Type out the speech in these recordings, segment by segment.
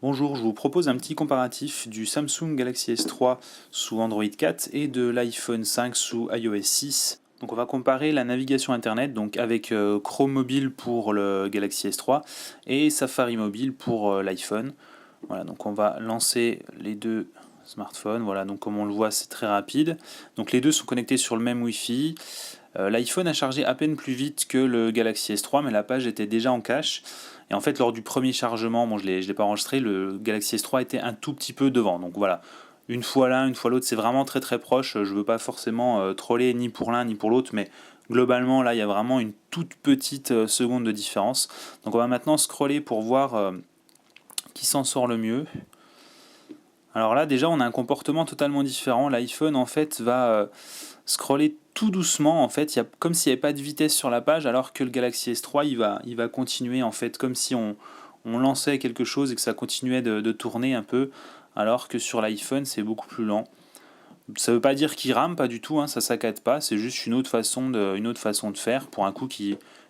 Bonjour, je vous propose un petit comparatif du Samsung Galaxy S3 sous Android 4 et de l'iPhone 5 sous iOS 6. Donc on va comparer la navigation internet donc avec Chrome mobile pour le Galaxy S3 et Safari mobile pour l'iPhone. Voilà, donc on va lancer les deux smartphones. Voilà, donc comme on le voit, c'est très rapide. Donc les deux sont connectés sur le même Wi-Fi. L'iPhone a chargé à peine plus vite que le Galaxy S3, mais la page était déjà en cache. Et en fait, lors du premier chargement, bon, je l'ai pas enregistré, le Galaxy S3 était un tout petit peu devant. Donc voilà, une fois l'un, une fois l'autre, c'est vraiment très très proche. Je ne veux pas forcément troller ni pour l'un ni pour l'autre, mais globalement, là, il y a vraiment une toute petite seconde de différence. Donc on va maintenant scroller pour voir qui s'en sort le mieux. Alors là, déjà, on a un comportement totalement différent. L'iPhone, en fait, va scroller tout doucement. En fait, il y a comme s'il n'y avait pas de vitesse sur la page, alors que le Galaxy S3, il va continuer, en fait, comme si on lançait quelque chose et que ça continuait de tourner un peu, alors que sur l'iPhone, c'est beaucoup plus lent. Ça ne veut pas dire qu'il rame, pas du tout, hein, ça saccade pas, c'est juste une autre façon de faire, pour un coup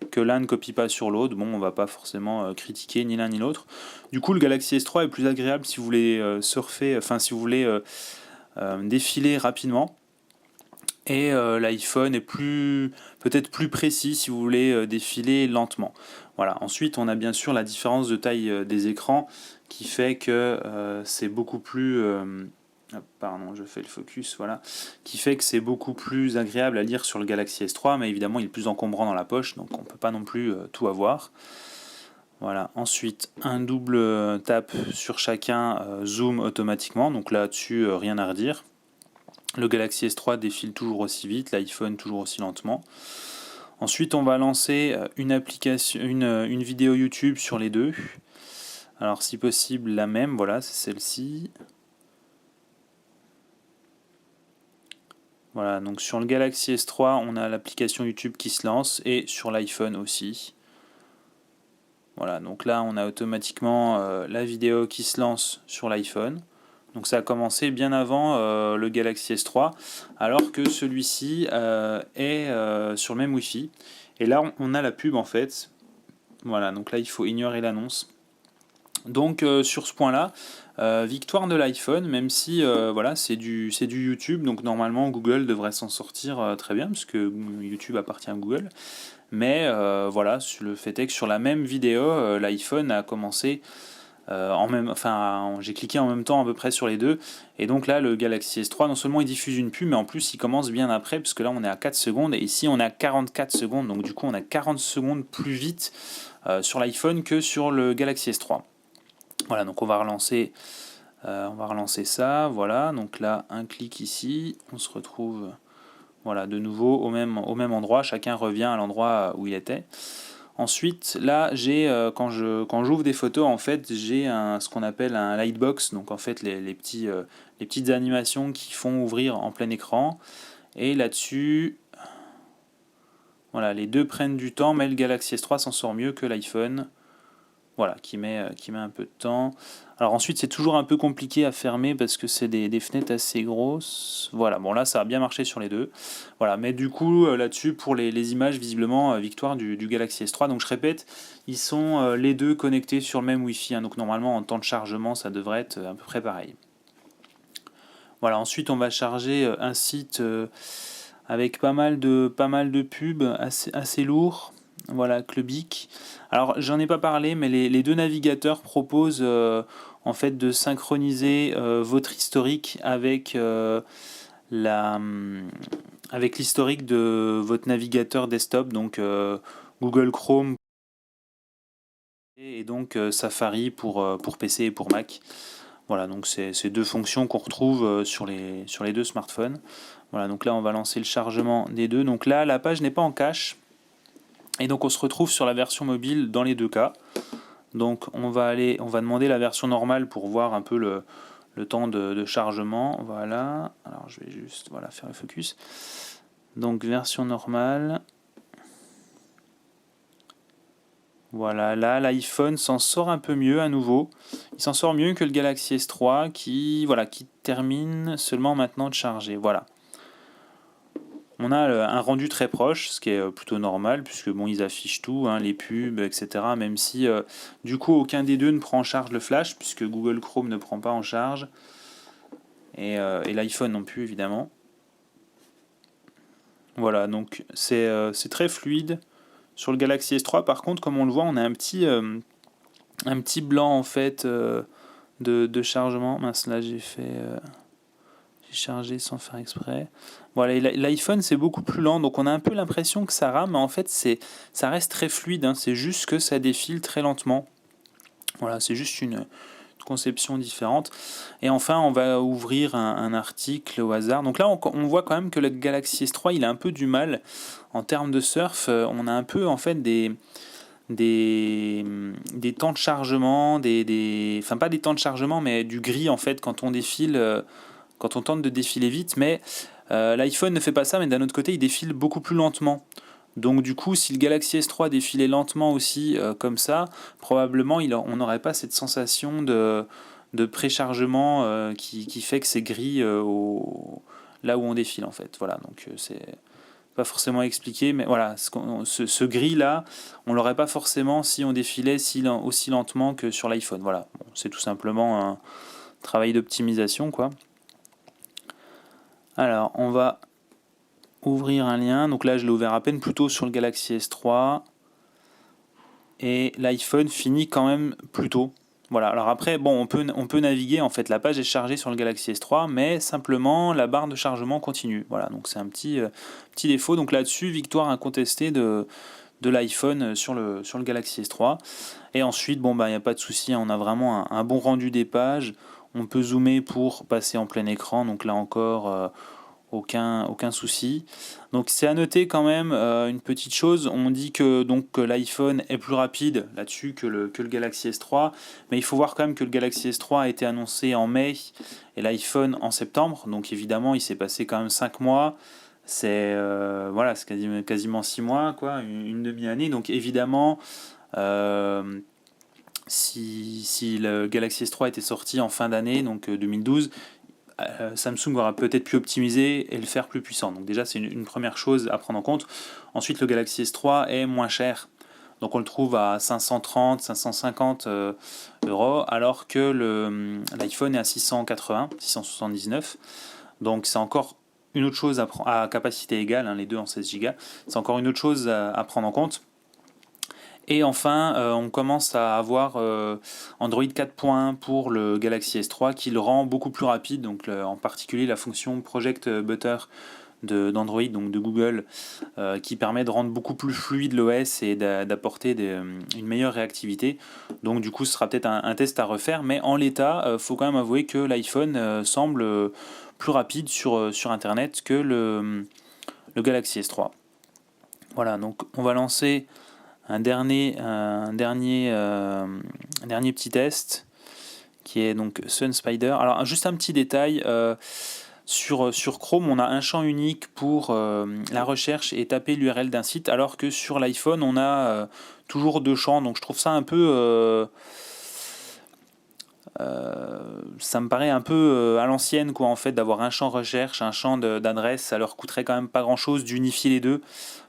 que l'un ne copie pas sur l'autre. Bon, on va pas forcément critiquer ni l'un ni l'autre. Du coup, le Galaxy S3 est plus agréable si vous voulez surfer, enfin si vous voulez défiler rapidement. Et l'iPhone est peut-être plus précis si vous voulez défiler lentement. Voilà. Ensuite, on a bien sûr la différence de taille des écrans qui fait que c'est beaucoup plus pardon, je fais le focus, voilà, qui fait que c'est beaucoup plus agréable à lire sur le Galaxy S3, mais évidemment il est plus encombrant dans la poche, donc on ne peut pas non plus tout avoir. Voilà. Ensuite, un double tap sur chacun zoom automatiquement, donc là-dessus rien à redire. Le Galaxy S3 défile toujours aussi vite, l'iPhone toujours aussi lentement. Ensuite, on va lancer une application, une vidéo YouTube sur les deux. Alors si possible la même, voilà, c'est celle-ci. Voilà, donc sur le Galaxy S3, on a l'application YouTube qui se lance et sur l'iPhone aussi. Voilà, donc là on a automatiquement la vidéo qui se lance sur l'iPhone. Donc ça a commencé bien avant le Galaxy S3, alors que celui-ci est sur le même Wi-Fi. Et là on a la pub en fait. Voilà, donc là il faut ignorer l'annonce. Donc sur ce point-là, victoire de l'iPhone, même si voilà, c'est du YouTube, donc normalement Google devrait s'en sortir très bien, puisque YouTube appartient à Google. Mais voilà, le fait est que sur la même vidéo, l'iPhone a commencé j'ai cliqué en même temps à peu près sur les deux, et donc là le Galaxy S3 non seulement il diffuse une pub, mais en plus il commence bien après, puisque là on est à 4 secondes et ici on est à 44 secondes, donc du coup on a 40 secondes plus vite sur l'iPhone que sur le Galaxy S3. Voilà, donc on va relancer ça, voilà, donc là un clic ici, on se retrouve voilà, de nouveau au même endroit, chacun revient à l'endroit où il était. Ensuite, là, quand j'ouvre des photos, en fait, j'ai ce qu'on appelle un lightbox, donc en fait les petites animations qui font ouvrir en plein écran. Et là-dessus, voilà, les deux prennent du temps, mais le Galaxy S3 s'en sort mieux que l'iPhone. Voilà, qui met un peu de temps. Alors ensuite, c'est toujours un peu compliqué à fermer parce que c'est des fenêtres assez grosses. Voilà, bon là, ça a bien marché sur les deux. Voilà, mais du coup, là-dessus, pour les images, visiblement, victoire du Galaxy S3. Donc je répète, ils sont les deux connectés sur le même Wi-Fi, hein, donc normalement, en temps de chargement, ça devrait être à peu près pareil. Voilà, ensuite, on va charger un site avec pas mal de pubs assez lourd. Voilà, Clubic. Alors, j'en ai pas parlé, mais les deux navigateurs proposent en fait de synchroniser votre historique avec l'historique de votre navigateur desktop, donc Google Chrome et donc Safari pour PC et pour Mac. Voilà, donc c'est deux fonctions qu'on retrouve sur les deux smartphones. Voilà, donc là on va lancer le chargement des deux. Donc là la page n'est pas en cache. Et donc on se retrouve sur la version mobile dans les deux cas. Donc on va demander la version normale pour voir un peu le temps de chargement. Voilà, alors je vais juste faire le focus. Donc version normale. Voilà, là l'iPhone s'en sort un peu mieux à nouveau. Il s'en sort mieux que le Galaxy S3 qui termine seulement maintenant de charger. Voilà. On a un rendu très proche, ce qui est plutôt normal, puisque bon, ils affichent tout, hein, les pubs, etc. Même si du coup aucun des deux ne prend en charge le flash, puisque Google Chrome ne prend pas en charge, et l'iPhone non plus évidemment. Voilà, donc c'est très fluide. Sur le Galaxy S3, par contre, comme on le voit, on a un petit blanc en fait de chargement. Mince, là j'ai chargé sans faire exprès. Voilà, l'iPhone c'est beaucoup plus lent, donc on a un peu l'impression que ça rame, mais en fait ça reste très fluide, hein, c'est juste que ça défile très lentement. Voilà, c'est juste une conception différente. Et enfin, on va ouvrir un article au hasard. Donc là, on voit quand même que le Galaxy S3, il a un peu du mal en termes de surf. On a un peu en fait des temps de chargement, enfin pas des temps de chargement, mais du gris en fait quand on défile, quand on tente de défiler vite. Mais l'iPhone ne fait pas ça, mais d'un autre côté, il défile beaucoup plus lentement. Donc du coup, si le Galaxy S3 défilait lentement aussi comme ça, probablement on n'aurait pas cette sensation de préchargement qui fait que c'est gris là où on défile en fait. Voilà, donc c'est pas forcément expliqué, mais voilà, ce gris là, on l'aurait pas forcément si on défilait aussi lentement que sur l'iPhone. Voilà, bon, c'est tout simplement un travail d'optimisation quoi. Alors, on va ouvrir un lien. Donc là, je l'ai ouvert à peine plus tôt sur le Galaxy S3. Et l'iPhone finit quand même plus tôt. Voilà, alors après, bon, on peut naviguer, en fait, la page est chargée sur le Galaxy S3, mais simplement la barre de chargement continue. Voilà, donc c'est un petit défaut. Donc là-dessus, victoire incontestée de l'iPhone sur le Galaxy S3. Et ensuite, bon, bah, il n'y a pas de souci, on a vraiment un bon rendu des pages. On peut zoomer pour passer en plein écran, donc là encore, aucun souci. Donc c'est à noter quand même une petite chose, on dit que donc l'iPhone est plus rapide là-dessus que le Galaxy S3, mais il faut voir quand même que le Galaxy S3 a été annoncé en mai et l'iPhone en septembre, donc évidemment il s'est passé quand même 5 mois, voilà, c'est quasiment 6 mois, quoi, une demi-année, donc évidemment si le Galaxy S3 était sorti en fin d'année, donc 2012, Samsung aura peut-être pu optimiser et le faire plus puissant. Donc déjà c'est une première chose à prendre en compte. Ensuite le Galaxy S3 est moins cher. Donc on le trouve à 530, 550 euros, alors que l'iPhone est à 680, 679. Donc c'est encore une autre chose à capacité égale, hein, les deux en 16 Go. C'est encore une autre chose à prendre en compte. Et enfin, on commence à avoir Android 4.1 pour le Galaxy S3 qui le rend beaucoup plus rapide, donc en particulier la fonction Project Butter d'Android, donc de Google, qui permet de rendre beaucoup plus fluide l'OS et d'apporter une meilleure réactivité. Donc du coup, ce sera peut-être un test à refaire, mais en l'état, il faut quand même avouer que l'iPhone semble plus rapide sur Internet que le Galaxy S3. Voilà, donc on va lancer un dernier petit test qui est donc Sun Spider. Alors juste un petit détail, sur Chrome on a un champ unique pour la recherche et taper l'URL d'un site, alors que sur l'iPhone on a toujours deux champs, donc je trouve ça un peu ça me paraît un peu à l'ancienne quoi en fait d'avoir un champ recherche, un champ d'adresse, ça leur coûterait quand même pas grand chose d'unifier les deux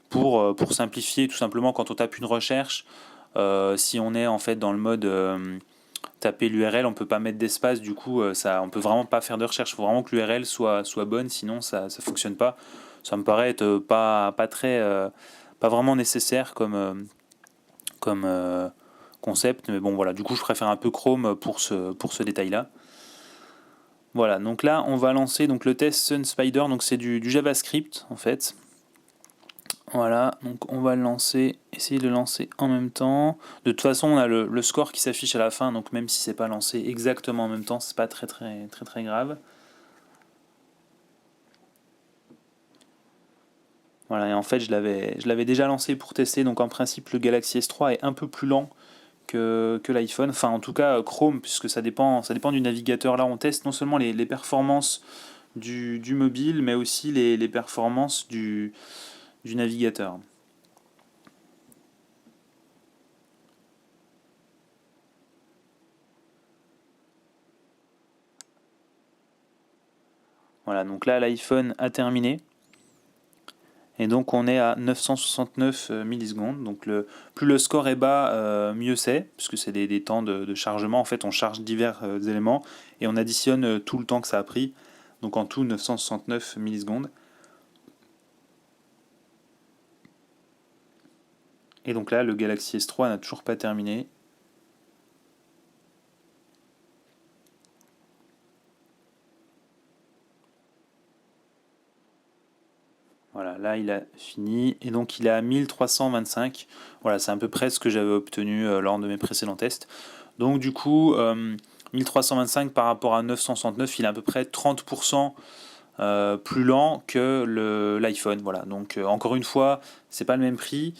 pour simplifier tout simplement quand on tape une recherche. Si on est en fait dans le mode taper l'URL, on peut pas mettre d'espace, du coup on peut vraiment pas faire de recherche, il faut vraiment que l'URL soit bonne, sinon ça fonctionne pas. Ça me paraît être pas vraiment nécessaire comme concept, mais bon voilà, du coup je préfère un peu Chrome pour ce détail-là. Voilà, donc là on va lancer donc le test Sun Spider, donc c'est du JavaScript en fait. Voilà, donc on va le lancer, essayer de le lancer en même temps. De toute façon, on a le score qui s'affiche à la fin, donc même si c'est pas lancé exactement en même temps, c'est pas très grave. Voilà, et en fait, je l'avais déjà lancé pour tester, donc en principe, le Galaxy S3 est un peu plus lent que l'iPhone. Enfin, en tout cas, Chrome, puisque ça dépend du navigateur. Là, on teste non seulement les performances du mobile, mais aussi les performances du navigateur. Voilà, donc là l'iPhone a terminé. Et donc on est à 969 millisecondes. Donc plus le score est bas, mieux c'est, puisque c'est des temps de chargement. En fait, on charge divers éléments et on additionne tout le temps que ça a pris. Donc en tout 969 millisecondes. Et donc là, le Galaxy S3 n'a toujours pas terminé. Voilà, là il a fini et donc il est à 1325. Voilà, c'est à peu près ce que j'avais obtenu lors de mes précédents tests. Donc du coup, 1325 par rapport à 969, il est à peu près 30% plus lent que l'iPhone. Voilà, donc encore une fois, c'est pas le même prix.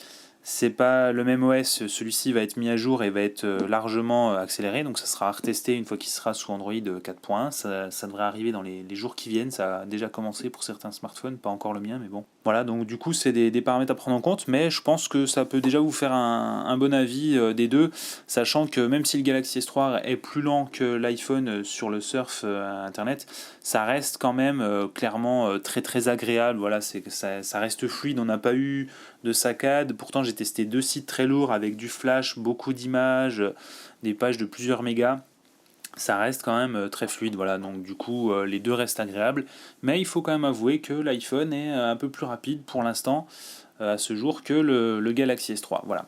C'est pas le même OS, celui-ci va être mis à jour et va être largement accéléré, donc ça sera retesté une fois qu'il sera sous Android 4.1. Ça devrait arriver dans les jours qui viennent, ça a déjà commencé pour certains smartphones, pas encore le mien, mais bon. Voilà, donc du coup c'est des paramètres à prendre en compte, mais je pense que ça peut déjà vous faire un bon avis des deux, sachant que même si le Galaxy S3 est plus lent que l'iPhone sur le surf internet, ça reste quand même clairement très très agréable. Voilà, ça reste fluide, on n'a pas eu de saccade. Pourtant, j'ai testé 2 sites très lourds avec du flash, beaucoup d'images, des pages de plusieurs mégas. Ça reste quand même très fluide, voilà. Donc du coup, les deux restent agréables. Mais il faut quand même avouer que l'iPhone est un peu plus rapide pour l'instant, à ce jour, que le Galaxy S3. Voilà.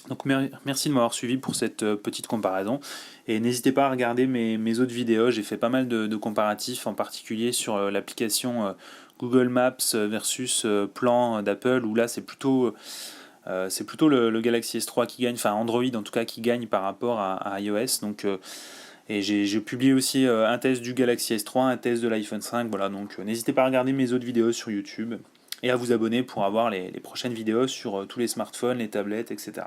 Donc merci de m'avoir suivi pour cette petite comparaison. Et n'hésitez pas à regarder mes autres vidéos. J'ai fait pas mal de comparatifs, en particulier sur l'application Google Maps versus plan d'Apple, où là c'est plutôt le Galaxy S3 qui gagne, enfin Android en tout cas qui gagne par rapport à iOS. Donc, et j'ai publié aussi un test du Galaxy S3, un test de l'iPhone 5. Voilà, donc n'hésitez pas à regarder mes autres vidéos sur YouTube et à vous abonner pour avoir les prochaines vidéos sur tous les smartphones, les tablettes, etc.